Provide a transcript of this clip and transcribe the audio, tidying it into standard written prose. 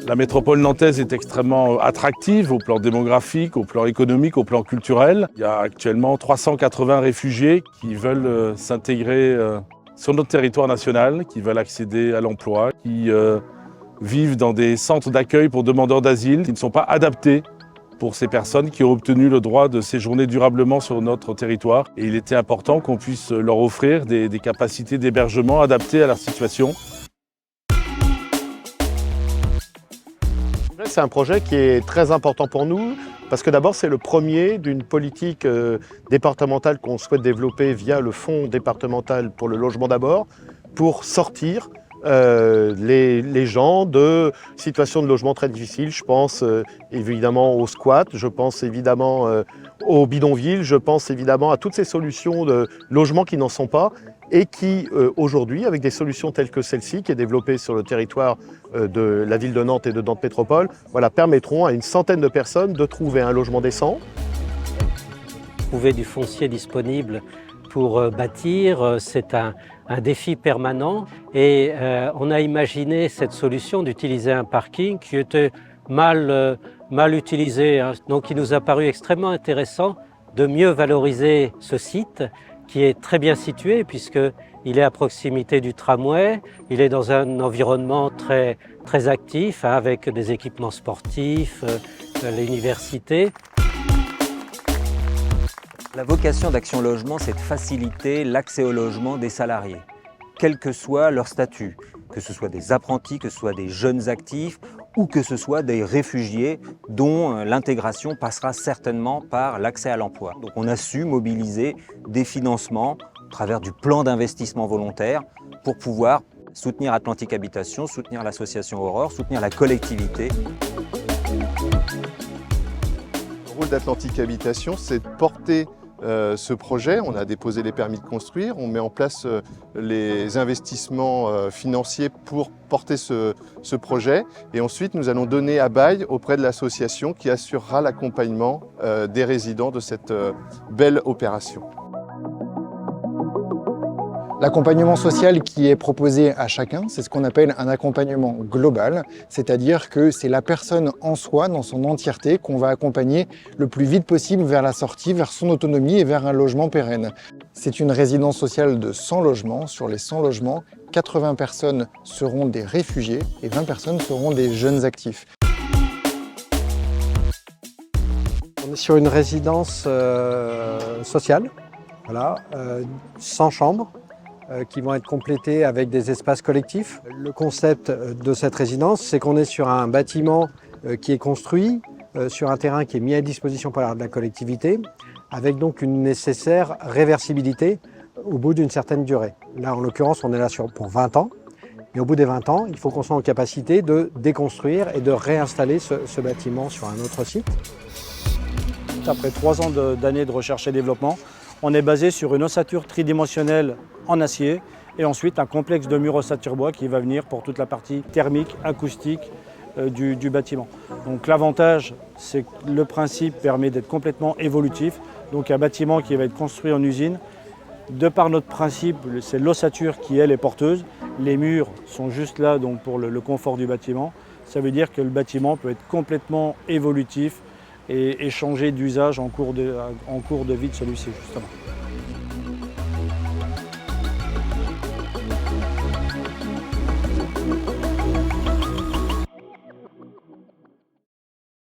La métropole nantaise est extrêmement attractive au plan démographique, au plan économique, au plan culturel. Il y a actuellement 380 réfugiés qui veulent s'intégrer sur notre territoire national, qui veulent accéder à l'emploi, qui vivent dans des centres d'accueil pour demandeurs d'asile qui ne sont pas adaptés pour ces personnes qui ont obtenu le droit de séjourner durablement sur notre territoire. Et il était important qu'on puisse leur offrir des capacités d'hébergement adaptées à leur situation. C'est un projet qui est très important pour nous parce que d'abord c'est le premier d'une politique départementale qu'on souhaite développer via le fonds départemental pour le logement d'abord pour sortir les gens de situations de logement très difficiles. Je pense évidemment au squat, je pense évidemment au bidonville, je pense évidemment à toutes ces solutions de logement qui n'en sont pas et qui aujourd'hui, avec des solutions telles que celle-ci, qui est développée sur le territoire de la ville de Nantes et de Nantes Métropole, voilà, permettront à une centaine de personnes de trouver un logement décent. Trouver du foncier disponible pour bâtir, c'est un défi permanent et on a imaginé cette solution d'utiliser un parking qui était mal utilisé, hein. Donc il nous a paru extrêmement intéressant de mieux valoriser ce site qui est très bien situé puisqu'il est à proximité du tramway, il est dans un environnement très actif hein, avec des équipements sportifs, l'université. La vocation d'Action Logement, c'est de faciliter l'accès au logement des salariés, quel que soit leur statut, que ce soit des apprentis, que ce soit des jeunes actifs ou que ce soit des réfugiés dont l'intégration passera certainement par l'accès à l'emploi. Donc on a su mobiliser des financements à travers du plan d'investissement volontaire pour pouvoir soutenir Atlantique Habitation, soutenir l'association Aurore, soutenir la collectivité. Le rôle d'Atlantique Habitation, c'est de porter ce projet. On a déposé les permis de construire, on met en place les investissements financiers pour porter ce projet et ensuite nous allons donner à bail auprès de l'association qui assurera l'accompagnement des résidents de cette belle opération. L'accompagnement social qui est proposé à chacun, c'est ce qu'on appelle un accompagnement global, c'est-à-dire que c'est la personne en soi, dans son entièreté, qu'on va accompagner le plus vite possible vers la sortie, vers son autonomie et vers un logement pérenne. C'est une résidence sociale de 100 logements. Sur les 100 logements, 80 personnes seront des réfugiés et 20 personnes seront des jeunes actifs. On est sur une résidence sociale, voilà, 100 chambres. Qui vont être complétés avec des espaces collectifs. Le concept de cette résidence, c'est qu'on est sur un bâtiment qui est construit, sur un terrain qui est mis à disposition par la collectivité, avec donc une nécessaire réversibilité au bout d'une certaine durée. Là, en l'occurrence, on est là pour 20 ans. Et au bout des 20 ans, il faut qu'on soit en capacité de déconstruire et de réinstaller ce bâtiment sur un autre site. Après 3 ans d'années de recherche et développement, on est basé sur une ossature tridimensionnelle en acier et ensuite un complexe de murs ossature bois qui va venir pour toute la partie thermique, acoustique du bâtiment. Donc l'avantage, c'est que le principe permet d'être complètement évolutif. Donc un bâtiment qui va être construit en usine, de par notre principe, c'est l'ossature qui elle est porteuse. Les murs sont juste là donc, pour le confort du bâtiment. Ça veut dire que le bâtiment peut être complètement évolutif et changer d'usage en cours de vie de celui-ci justement.